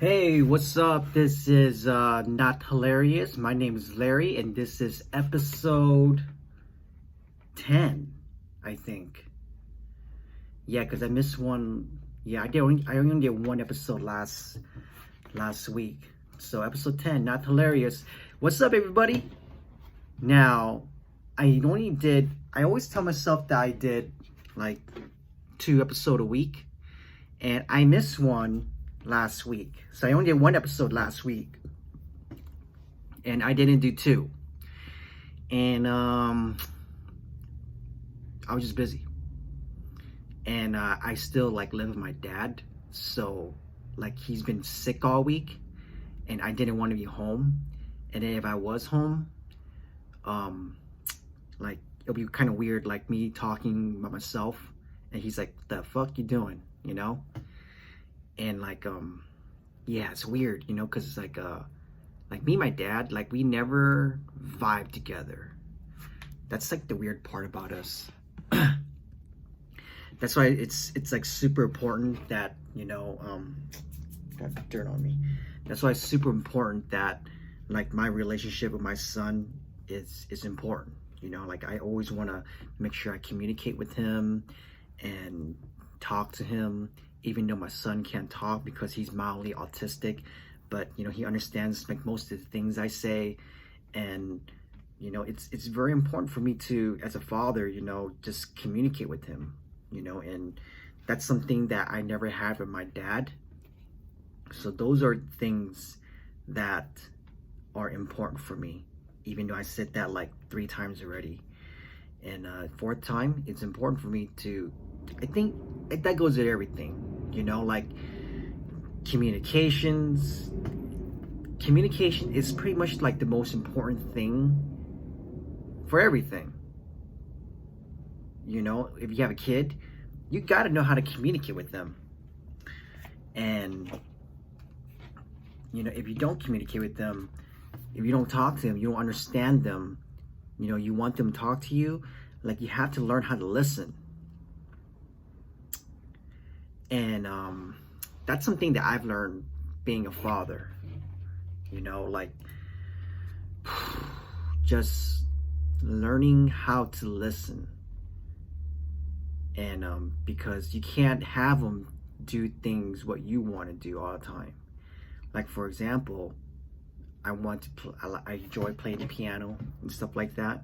Hey, what's up? This is Not Hilarious. My name is Larry, and this is episode 10, I think. Yeah, because I missed one. Yeah, I only did one episode last week. So episode 10, Not Hilarious. What's up, everybody? Now, I always tell myself that I did like 2 episodes a week, and I missed one last week. So I only did one episode last week, and I didn't do two. And I was just busy. And I still like live with my dad, so like he's been sick all week, and I didn't want to be home. And then if I was home, like it'll be kind of weird, like me talking by myself, and he's like, "The fuck you doing?" You know? And like yeah, it's weird, because it's like me and my dad, like we never vibe together. That's like the weird part about us. That's why it's like super important that got dirt on me. That's why it's super important that like my relationship with my son is important. Like I always want to make sure I communicate with him and talk to him, even though my son can't talk because he's mildly autistic. But he understands like most of the things I say. And it's very important for me to, as a father, just communicate with him, and that's something that I never had with my dad. So those are things that are important for me, even though I said that like 3 times already. And fourth time, it's important for me to, I think that goes with everything, like communication is pretty much like the most important thing for everything. If you have a kid, you got to know how to communicate with them. And if you don't communicate with them, if you don't talk to them, you don't understand them, you want them to talk to you, like you have to learn how to listen. And that's something that I've learned being a father, like just learning how to listen. And because you can't have them do things what you want to do all the time. Like for example, I enjoy playing the piano and stuff like that,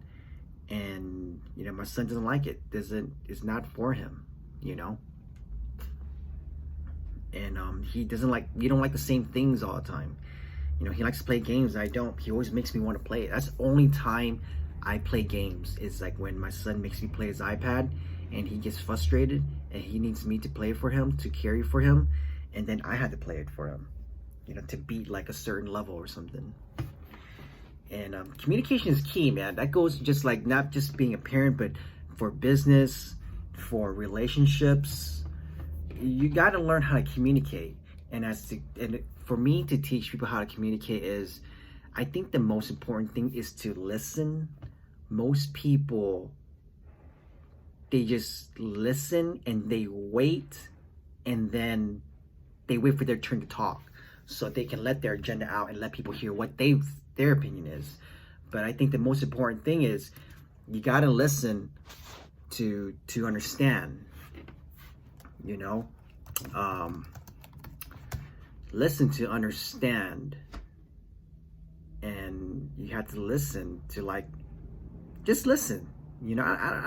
and my son doesn't like it. It's not for him, and he doesn't like, we don't like the same things all the time. He likes to play games, I don't. He always makes me want to play it. That's the only time I play games, is like when my son makes me play his iPad and he gets frustrated and he needs me to play for him, to carry for him, and then I had to play it for him, to beat like a certain level or something. And communication is key, man. That goes just like not just being a parent, but for business, for relationships. You got to learn how to communicate. And for me to teach people how to communicate is, I think the most important thing is to listen. Most people, they just listen and they wait, and then they wait for their turn to talk so they can let their agenda out and let people hear what their opinion is. But I think the most important thing is you got to listen to understand, listen to understand. And you have to listen to like, just listen. I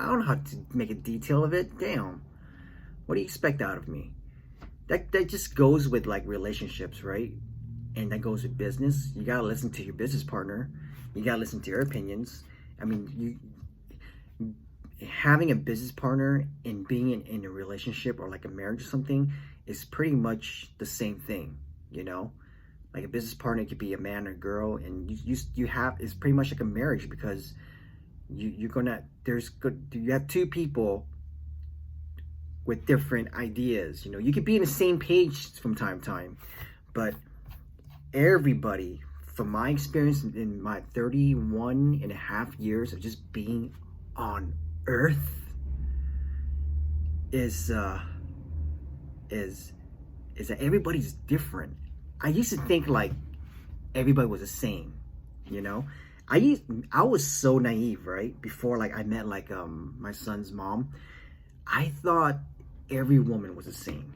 don't know how to make a detail of it. Damn, what do you expect out of me? That just goes with like relationships, right? And that goes with business. You gotta listen to your business partner. You gotta listen to their opinions. I mean, having a business partner and being in a relationship or like a marriage or something is pretty much the same thing, Like a business partner could be a man or girl, and you have, it's pretty much like a marriage, because you have 2 people with different ideas. You could be in the same page from time to time, but everybody, from my experience in my 31 and a half years of just being on earth, is that everybody's different. I used to think like everybody was the same, you know. I was so naive, right? Before like I met like my son's mom, I thought every woman was the same.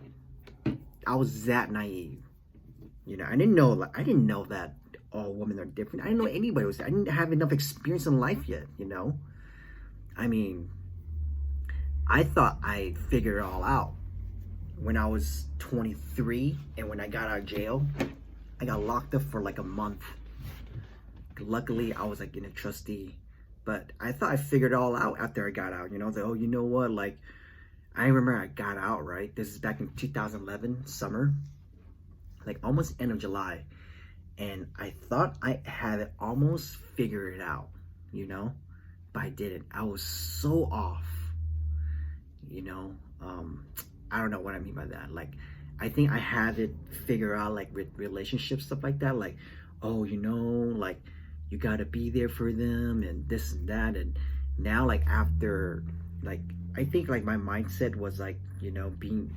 I was that naive, you know. I didn't know that all women are different. I didn't know anybody was. I didn't have enough experience in life yet, you know. I mean, I thought I figured it all out when I was 23, and when I got out of jail, I got locked up for like a month. Luckily, I was like in a trustee, but I thought I figured it all out after I got out. You know, I was like, oh, you know what? Like, I remember I got out, right? This is back in 2011 summer, like almost end of July, and I thought I had it almost figured it out, you know, but I didn't. I was so off, you know. I don't know what I mean by that. Like, I think I had it figured out, like with relationships, stuff like that. Like, oh, you know, like you gotta be there for them and this and that. And now, like after, like I think like my mindset was like, you know, being.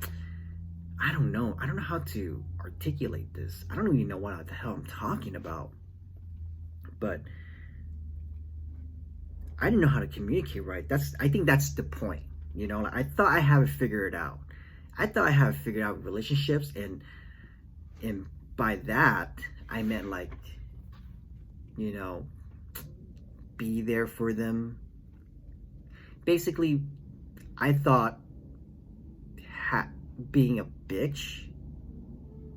I don't know. I don't know how to articulate this. I don't even know what the hell I'm talking about. But I didn't know how to communicate right. I think that's the point. You know, like I thought I had it figured out. I thought I had figured out relationships, and by that I meant like, you know, be there for them. Basically, I thought being a bitch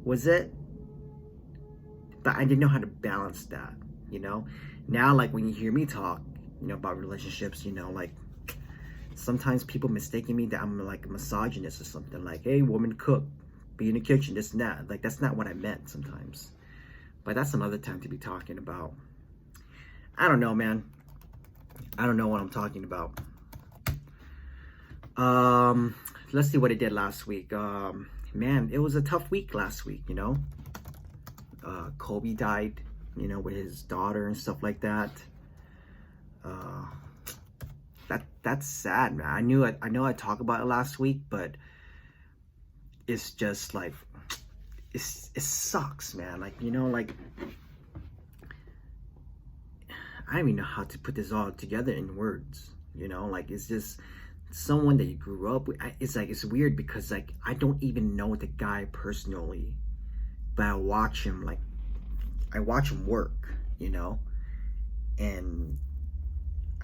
was it, but I didn't know how to balance that, you know. Now, like when you hear me talk, you know, about relationships, you know, like sometimes people mistaking me that I'm like a misogynist or something, like, hey, woman, cook, be in the kitchen, this and that. Like, that's not what I meant sometimes, but that's another time to be talking about. I don't know, man. I don't know what I'm talking about. Let's see what I did last week. Man, it was a tough week last week, you know. Kobe died, you know, with his daughter and stuff like that. That's sad, man. I know I talked about it last week, but it's just like it sucks, man. Like, you know, like I don't even know how to put this all together in words, you know. Like, it's just someone that you grew up with. It's like, it's weird because like I don't even know the guy personally, but I watch him work, you know. And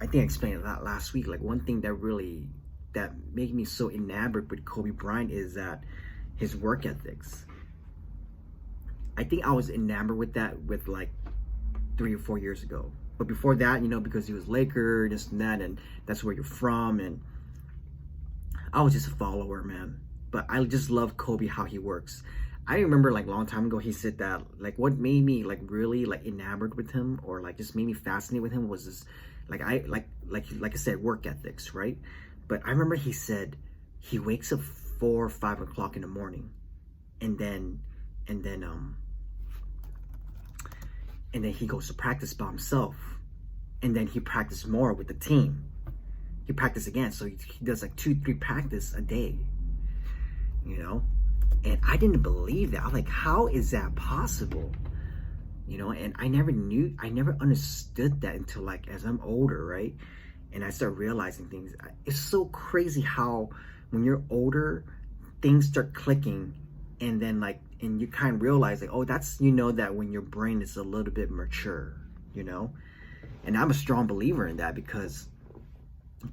I think I explained that last week. Like, one thing that made me so enamored with Kobe Bryant is that his work ethics. I think I was enamored with that with like 3 or 4 years ago. But before that, you know, because he was Laker, this and that, and that's where you're from, and I was just a follower, man. But I just love Kobe, how he works. I remember like a long time ago, he said that like what made me like really like enamored with him, or like just made me fascinated with him, was this like I said, work ethics, right? But I remember he said he wakes up 4 or 5 o'clock in the morning, and then he goes to practice by himself, and then he practices more with the team. He practices again, so he does like 2-3 practice a day, you know. And I didn't believe that. I was like, how is that possible? You know, and I never understood that until like as I'm older, right? And I start realizing things. It's so crazy how when you're older, things start clicking, and then like, and you kind of realize like, oh, that's, you know, that when your brain is a little bit mature, you know. And I'm a strong believer in that, because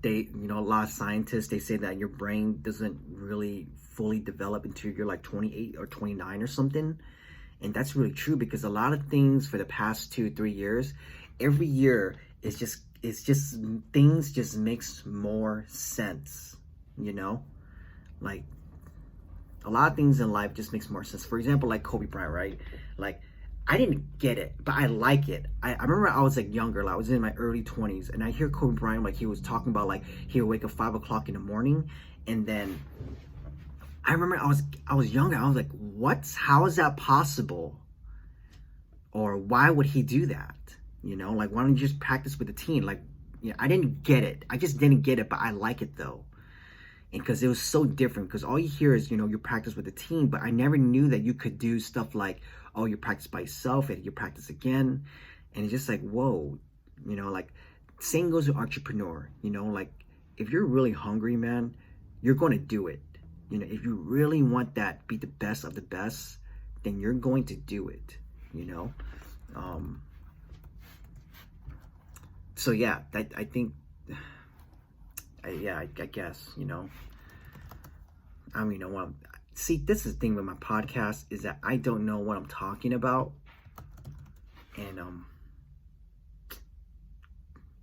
they, you know, a lot of scientists, they say that your brain doesn't really fully develop until you're like 28 or 29 or something. And that's really true, because a lot of things for the past 2-3 years, every year it's just things just makes more sense, you know. Like, a lot of things in life just makes more sense. For example, like Kobe Bryant, right? Like, I didn't get it, but I like it. I remember I was like younger, like I was in my early 20s, and I hear Kobe Bryant, like he was talking about like he would wake up 5 o'clock in the morning, and then I remember I was younger. I was like, what? How is that possible? Or why would he do that? You know, like, why don't you just practice with the team? Like, you know, I didn't get it. I just didn't get it, but I like it though. And because it was so different, because all you hear is, you practice with a team, but I never knew that you could do stuff like, oh, you practice by yourself and you practice again. And it's just like, whoa, like same goes with entrepreneur, like if you're really hungry, man, you're going to do it. If you really want that, be the best of the best, then you're going to do it, so yeah, I think, I guess, I don't even know what see, this is the thing with my podcast, is that I don't know what I'm talking about. And,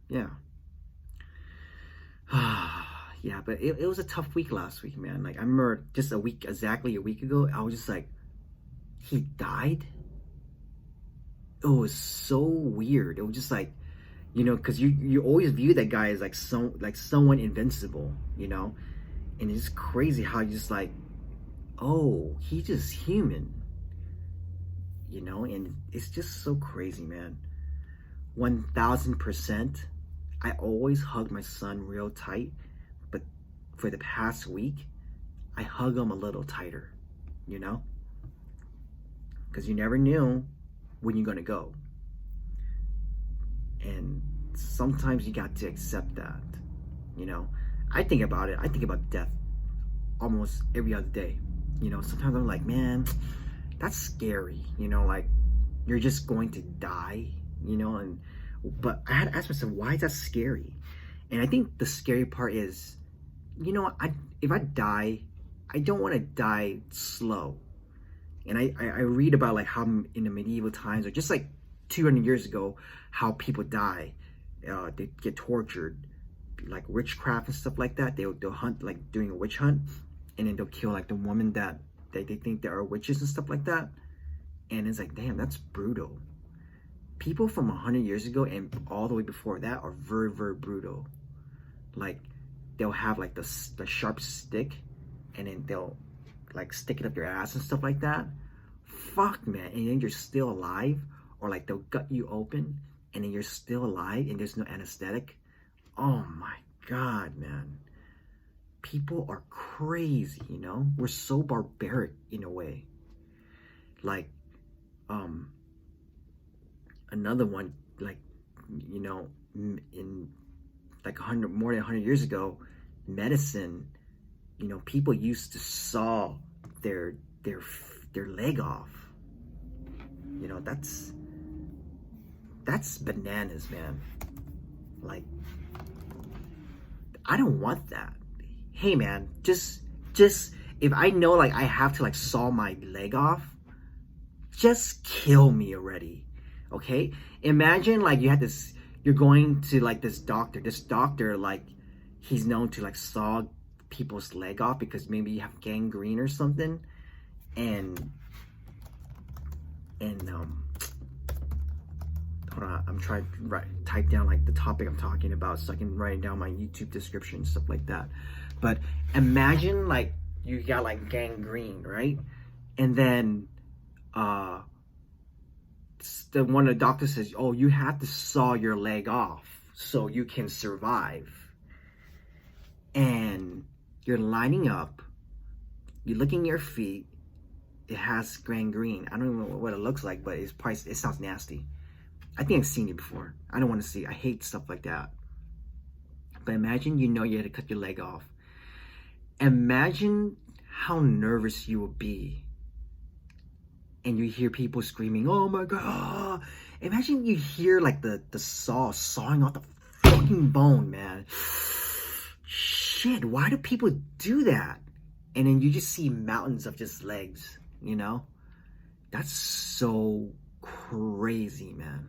yeah. Yeah, but it was a tough week last week, man. Like, I remember just exactly a week ago, I was just like, he died? It was so weird. It was just like, because you always view that guy as like someone invincible, and it's crazy how you just like, oh, he's just human, and it's just so crazy, man. 1000%. I always hug my son real tight, but for the past week, I hug him a little tighter, because you never knew when you're gonna go. And sometimes you got to accept that, I think about it. I think about death almost every other day. Sometimes I'm like, man, that's scary, like you're just going to die, but I had to ask myself, why is that scary? And I think the scary part is, if I die, I don't want to die slow. And I read about like how in the medieval times, or just like 200 years ago, how people die. They get tortured, like witchcraft and stuff like that. They'll hunt, like doing a witch hunt, and then they'll kill like the woman that they think there are witches and stuff like that. And it's like, damn, that's brutal. People from 100 years ago and all the way before that are very, very brutal. Like, they'll have like the sharp stick, and then they'll like stick it up your ass and stuff like that. Fuck, man. And then you're still alive, or like they'll gut you open and then you're still alive and there's no anesthetic. Oh my God, man. People are crazy, We're so barbaric in a way. Like, another one, like, in like more than 100 years ago, medicine, people used to saw their leg off. That's bananas, man. Like, I don't want that. Hey, man, just if I know like I have to like saw my leg off, just kill me already. Okay? Imagine like you're going to like this doctor, like he's known to like saw people's leg off because maybe you have gangrene or something, and hold on, I'm trying to type down like the topic I'm talking about so I can write down my YouTube description and stuff like that. But imagine like you got like gangrene, right? And then one of the doctors says, oh, you have to saw your leg off so you can survive. And you're lining up, you're looking at your feet, it has gangrene. I don't even know what it looks like, but it sounds nasty. I think I've seen it before. I don't want to see it. I hate stuff like that. But imagine you had to cut your leg off. Imagine how nervous you would be. And you hear people screaming, oh my God. Imagine you hear like the saw sawing off the fucking bone, man. Shit, why do people do that? And then you just see mountains of just legs, That's so crazy, man.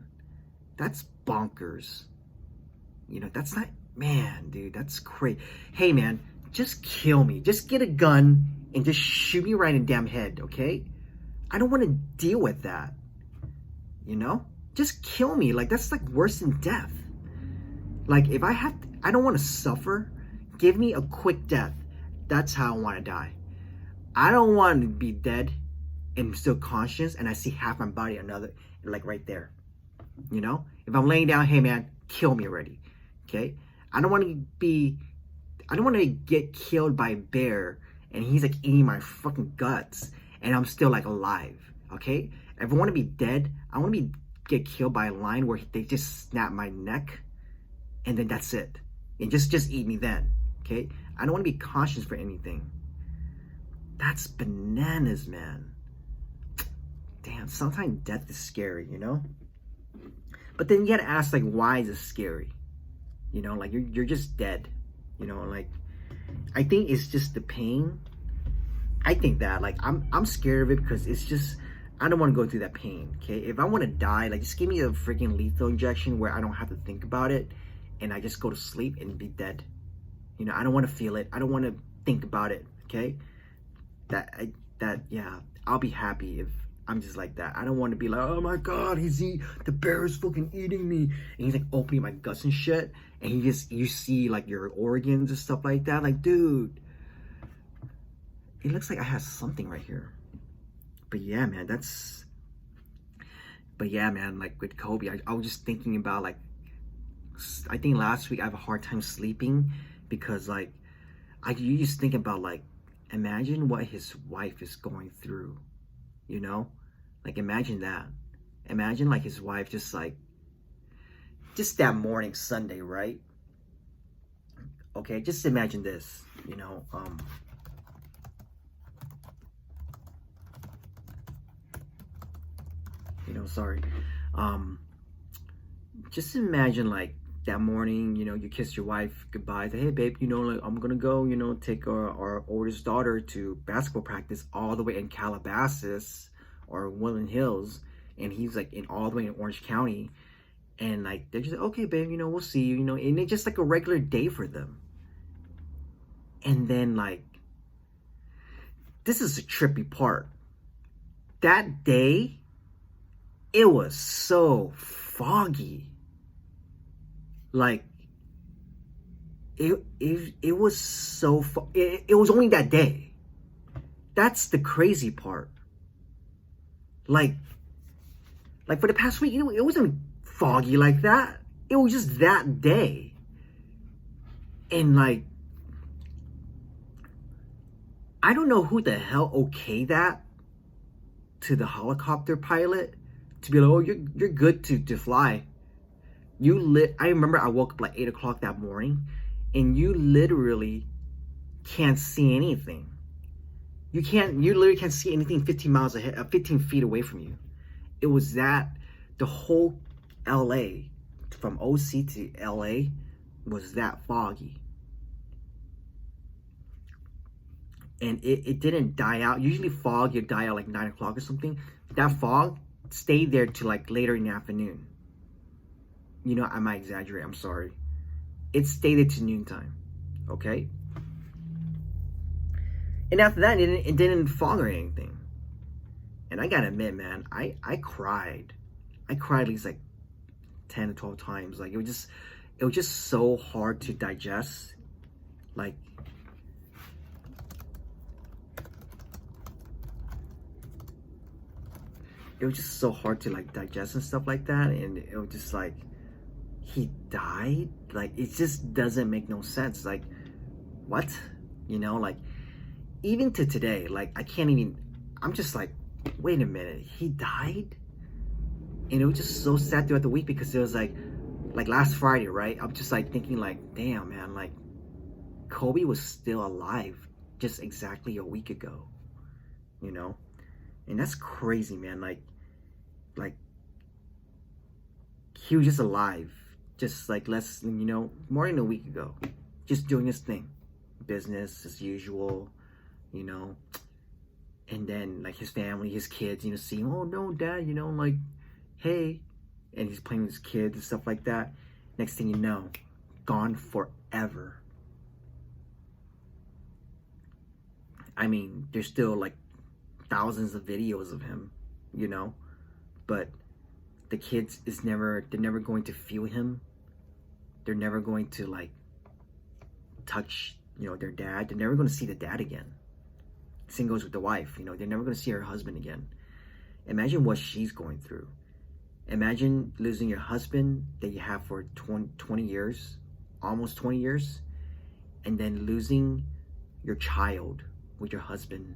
That's bonkers. That's not, man, dude, that's crazy. Hey, man, just kill me. Just get a gun and just shoot me right in the damn head, okay? I don't want to deal with that. Just kill me. Like, that's like worse than death. Like, if I don't want to suffer. Give me a quick death. That's how I want to die. I don't want to be dead and still conscious and I see half my body like right there. If I'm laying down, hey man, kill me already. Okay? I don't want to be I don't want to get killed by a bear and he's like eating my fucking guts and I'm still like alive. Okay? If I want to be dead, I want to be get killed by a lion where they just snap my neck and then that's it. And just eat me then. Okay? I don't want to be conscious for anything. That's bananas, man. Damn, sometimes death is scary, you know? But then you gotta ask, like, why is it scary? You know, like, you're just dead. You know, like, I think it's just the pain. I think that, like, I'm scared of it because it's just, I don't want to go through that pain, okay? If I want to die, like, just give me a freaking lethal injection where I don't have to think about it and I just go to sleep and be dead. You know, I don't want to feel it. I don't want to think about it, okay? Yeah, I'll be happy if I'm just like that. I don't want to be like, oh my god, the bear is fucking eating me, and he's like opening my guts and shit, and you see like your organs and stuff like that. Like, dude, it looks like I have something right here. But yeah, man, like with Kobe, I was just thinking about like, I think last week I have a hard time sleeping because like, you just think about like, imagine what his wife is going through, you know? Like, imagine that. Imagine like his wife just that morning, Sunday, right? Okay, just imagine this, you know, sorry. Just imagine like that morning, you know, you kiss your wife goodbye, say, hey babe, you know, like I'm gonna go, you know, take our oldest daughter to basketball practice all the way in Calabasas or Woodland Hills, and he's like all the way in Orange County, and like they're just like, okay babe, you know, we'll see you, you know, and it's just like a regular day for them. And then like, this is the trippy part. That day, it was so foggy. Like, it was so it was only that day. That's the crazy part. Like for the past week, it wasn't foggy like that. It was just that day. And like, I don't know who the hell okayed that to the helicopter pilot to be like, oh, you're good to fly. I remember I woke up like 8 o'clock that morning, and you literally can't see anything. You literally can't see anything 15 miles ahead, 15 feet away from you. It was the whole LA, from OC to LA, was that foggy. And it didn't die out. Usually fog, you die out like 9 o'clock or something. That fog stayed there till like later in the afternoon. You know, I might exaggerate, I'm sorry. It stayed there to noontime, okay? And after that, it didn't fog or anything. And I gotta admit, man, I cried. I cried at least like 10 or 12 times. Like, it was just so hard to digest. Like, it was just so hard to like digest and stuff like that. And it was just like, he died? Like, it just doesn't make no sense. Like, what? You know, like, even to today, like, I'm just like, wait a minute, he died? And it was just so sad throughout the week because it was like last Friday, right? I'm just like thinking like, damn, man, like, Kobe was still alive just exactly a week ago, you know? And that's crazy, man. Like, he was just alive, just like less than, you know, more than a week ago, just doing his thing, business as usual, you know. And then like his family, his kids, you know, see him, oh no, dad, you know, like, hey, and he's playing with his kids and stuff like that. Next thing you know, gone forever. I mean, there's still like thousands of videos of him, you know, but the kids they're never going to feel him. They're never going to like touch, you know, their dad. They're never going to see the dad again. Same goes with the wife, you know, they're never going to see her husband again. Imagine what she's going through. Imagine losing your husband that you have for 20 years, almost 20 years, and then losing your child with your husband,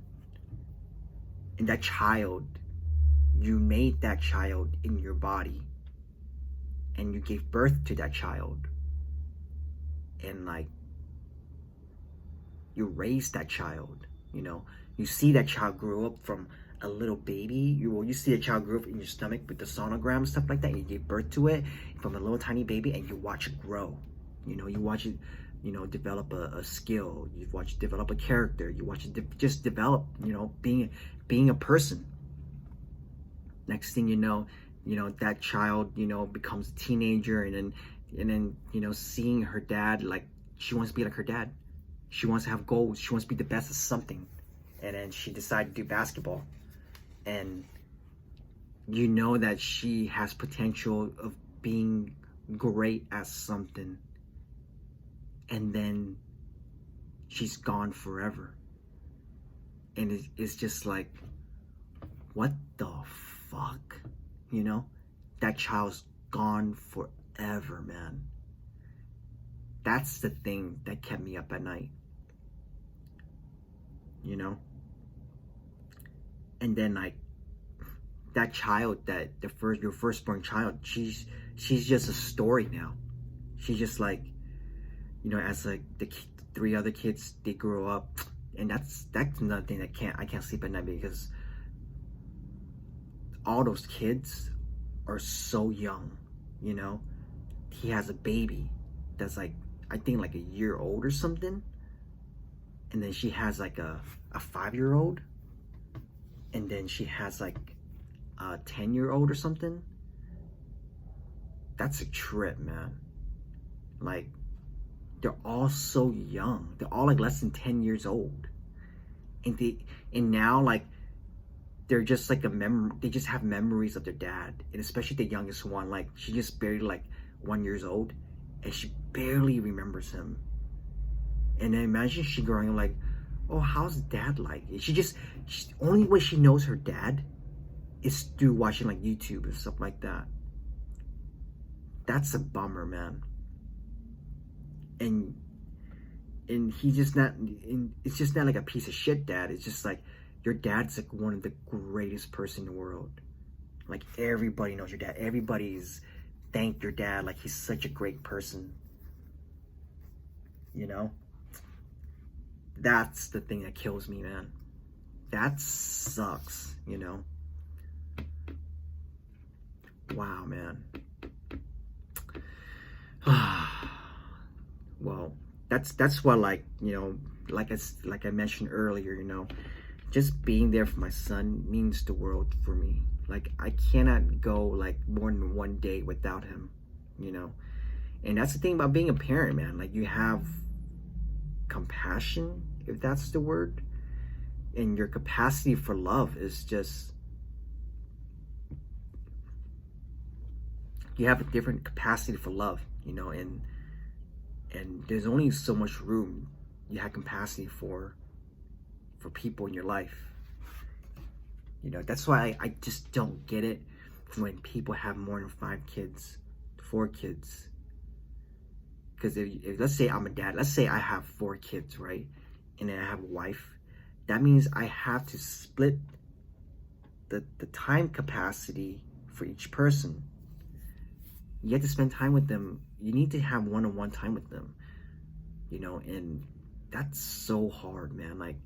and that child, you made that child in your body, and you gave birth to that child, and like you raised that child, you know, you see that child grow up from a little baby. You see a child grow up in your stomach with the sonogram, stuff like that. You give birth to it from a little tiny baby, and you watch it grow. You know, you watch it, you know, develop a skill. You watch it develop a character. You watch it just develop. You know, being a person. Next thing you know, that child, you know, becomes a teenager, and then you know, seeing her dad, like she wants to be like her dad. She wants to have goals. She wants to be the best at something, and then she decided to do basketball. And you know that she has potential of being great at something, and then she's gone forever. And it's just like, what the fuck, you know? That child's gone forever, man. That's the thing that kept me up at night, you know? And then like that child, that your firstborn child, she's just a story now. She's just like, you know, as like the three other kids, they grow up, and that's another thing that I can't sleep at night, because all those kids are so young, you know. He has a baby that's like, I think like a year old or something, and then she has like a 5-year-old, and then she has like a 10-year-old or something. That's a trip, man. Like, they're all so young. They're all like less than 10 years old, and now like they're just like they just have memories of their dad. And especially the youngest one, like she just barely like 1 year old, and she barely remembers him. And then imagine she growing up like, oh, how's dad like? Only way she knows her dad is through watching like YouTube and stuff like that. That's a bummer, man. And he's just not, and it's just not like a piece of shit dad. It's just like, your dad's like one of the greatest person in the world. Like, everybody knows your dad. Everybody's thanked your dad. Like, he's such a great person, you know? That's the thing that kills me, man. That sucks, you know? Wow, man. Well, that's what, like, you know, like I mentioned earlier, you know, just being there for my son means the world for me. Like, I cannot go like more than one day without him, you know. And that's the thing about being a parent, man. Like, you have compassion, if that's the word, and your capacity for love is just, you have a different capacity for love, you know. And there's only so much room you have capacity for people in your life, you know. That's why I just don't get it when people have more than 5 kids, 4 kids. Because if let's say I'm a dad, let's say I have 4 kids, right, and then I have a wife, that means I have to split the time capacity for each person. You have to spend time with them. You need to have one-on-one time with them, you know. And that's so hard, man. Like,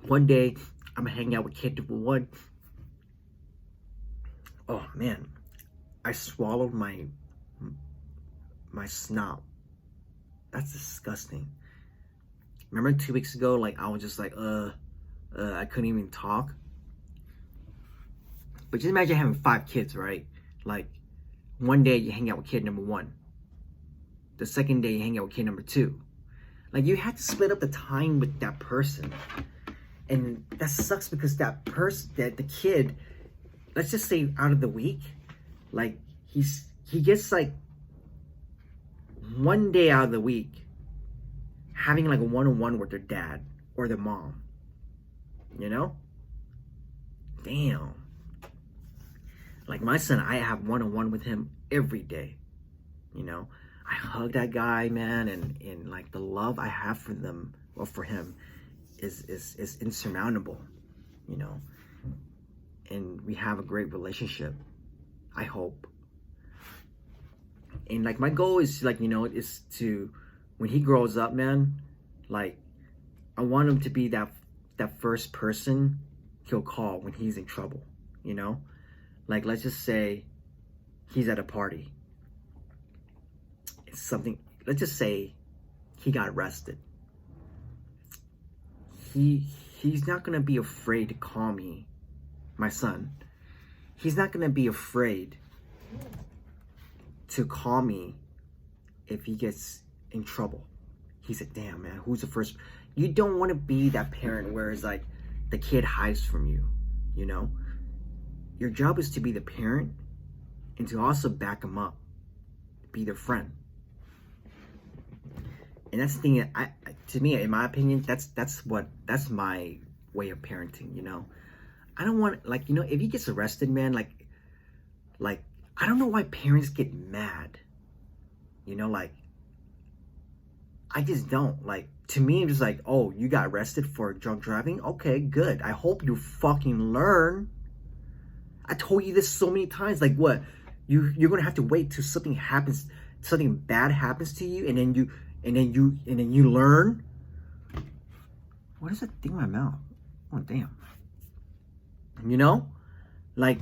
one day I'm hanging out with kid number 1. Oh man, I swallowed my snot. That's disgusting. Remember 2 weeks ago, like I was just like, I couldn't even talk. But just imagine having 5 kids, right? Like, one day you hang out with kid number 1. The second day you hang out with kid number 2. Like, you have to split up the time with that person. And that sucks, because that person, that the kid, let's just say out of the week, like he gets like one day out of the week having like a one-on-one with their dad or their mom, you know? Damn. Like, my son, I have one-on-one with him every day, you know? I I hug that guy, man, and like the love I have for them or for him is insurmountable, you know. And we have a great relationship, I hope. And like my goal is like, you know, is to, when he grows up, man, like I want him to be that first person he'll call when he's in trouble, you know? Like let's just say he's at a party. It's something, let's just say he got arrested. He's not gonna be afraid to call me, my son. He's not gonna be afraid to call me if he gets in trouble. He said, damn, man, who's the first? You don't want to be that parent where it's like the kid hides from you, you know? Your job is to be the parent and to also back them up, be their friend. And that's the thing that to me, in my opinion, that's my way of parenting, you know? I don't want, like, you know, if he gets arrested, man, like I don't know why parents get mad, you know, like, I just don't. Like, to me, I'm just like, oh, you got arrested for drunk driving? Okay, good. I hope you fucking learn. I told you this so many times. Like, what? You're gonna have to wait till something happens, something bad happens to you, and then you learn. What is that thing in my mouth? Oh, damn. You know, like,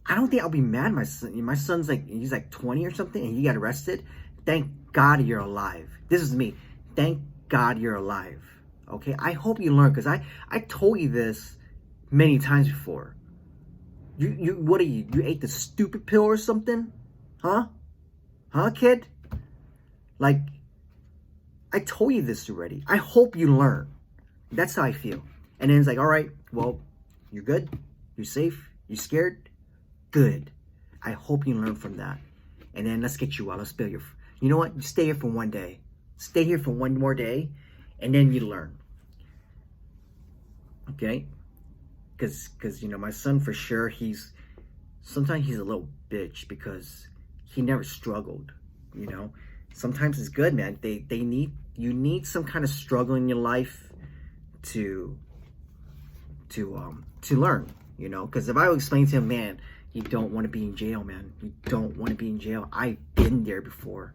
I don't think I'll be mad at my son. My son's like, he's like 20 or something, and he got arrested. Thank God you're alive. This is me. Thank God you're alive. Okay? I hope you learn, because I told you this many times before. You what are you? You ate the stupid pill or something? Huh? Huh, kid? Like, I told you this already. I hope you learn. That's how I feel. And then it's like, all right, well, you're good? You're safe? You scared? Good. I hope you learn from that. And then let's get you out. Let's build your... You know what? You stay here for one day. Stay here for one more day, and then you learn. Okay? Because you know, my son, for sure, sometimes he's a little bitch because he never struggled, you know? Sometimes it's good, man. You need some kind of struggle in your life to learn, you know? Because if I would explain to him, man, you don't want to be in jail, man. You don't want to be in jail. I've been there before.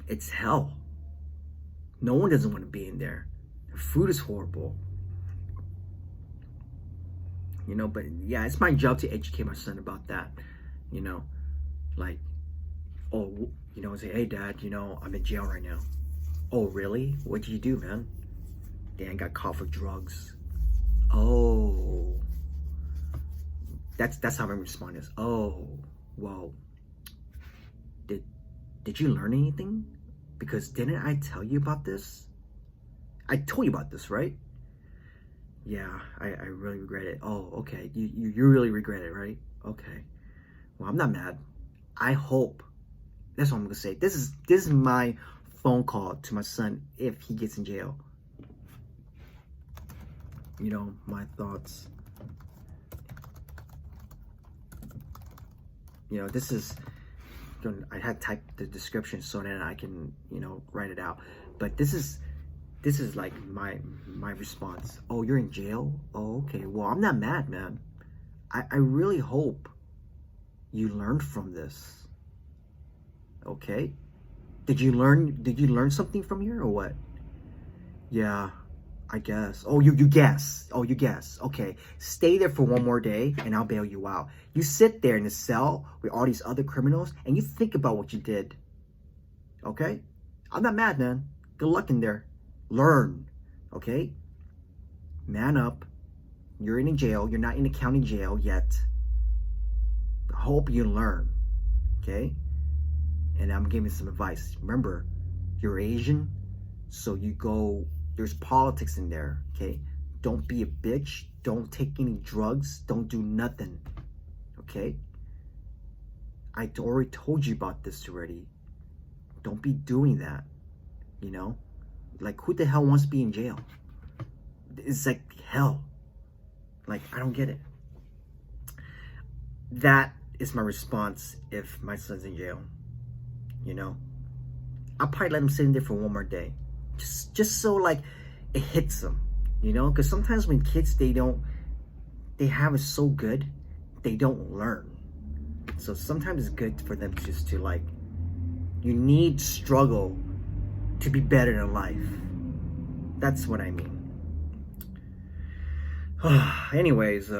It's hell. No one doesn't want to be in there. The food is horrible. You know, but yeah, it's my job to educate my son about that. You know, like, oh, you know, say, hey, Dad, you know, I'm in jail right now. Oh, really? What did you do, man? Dan got caught for drugs. Oh. That's how my response is. Oh, well, did you learn anything? Because didn't I tell you about this? I told you about this, right? Yeah, I really regret it. Oh, okay. You really regret it, right? Okay. Well, I'm not mad. I hope. That's what I'm gonna say. This is my phone call to my son if he gets in jail. You know, my thoughts. You know, this is, I had typed the description so that I can, you know, write it out. But this is like my response. Oh, you're in jail? Oh, okay. Well, I'm not mad, man. I really hope you learned from this. Okay? Did you learn something from here or what? Yeah, I guess. Oh, you guess. Oh, you guess. Okay. Stay there for one more day and I'll bail you out. You sit there in the cell with all these other criminals and you think about what you did. Okay? I'm not mad, man. Good luck in there. Learn. Okay? Man up. You're in a jail. You're not in a county jail yet. I hope you learn. Okay? And I'm giving some advice. Remember, you're Asian, so you go... There's politics in there, okay? Don't be a bitch. Don't take any drugs. Don't do nothing, okay? I already told you about this already. Don't be doing that, you know? Like, who the hell wants to be in jail? It's like hell. Like, I don't get it. That is my response if my son's in jail. you know. I'll probably let them sit in there for one more day, just so like it hits them, you know. Because sometimes when kids they have it so good, they don't learn. So sometimes it's good for them just to like, you need struggle to be better in life. That's what I mean. Anyways,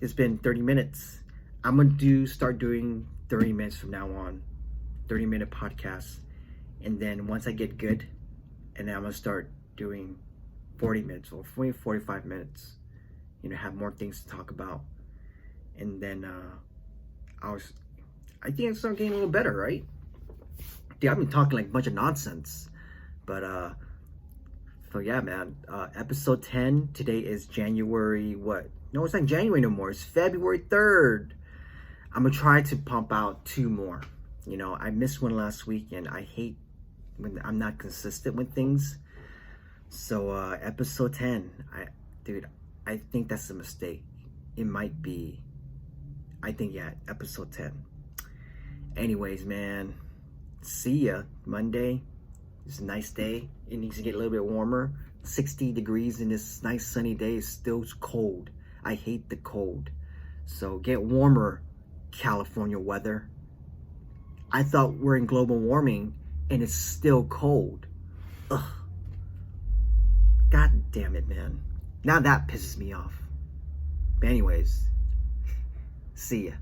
it's been 30 minutes. I'm gonna start doing 30 minutes from now on, 30-minute podcasts, and then once I get good, and then I'm gonna start doing 40 minutes or 45 minutes. You know, have more things to talk about, and then I think I start getting a little better, right? Dude, I've been talking like a bunch of nonsense, but so yeah, man. Episode 10. Today is January what? No, it's not January no more. It's February 3rd. I'm gonna try to pump out 2 more. You know, I missed one last week, and I hate when I'm not consistent with things. So episode 10. I think that's a mistake. It might be. I think, yeah, episode 10. Anyways, man. See ya. Monday. It's a nice day. It needs to get a little bit warmer. 60 degrees in this nice sunny day is still cold. I hate the cold. So get warmer, California weather. I thought we're in global warming and it's still cold. Ugh. God damn it, man. Now that pisses me off. But anyways, see ya.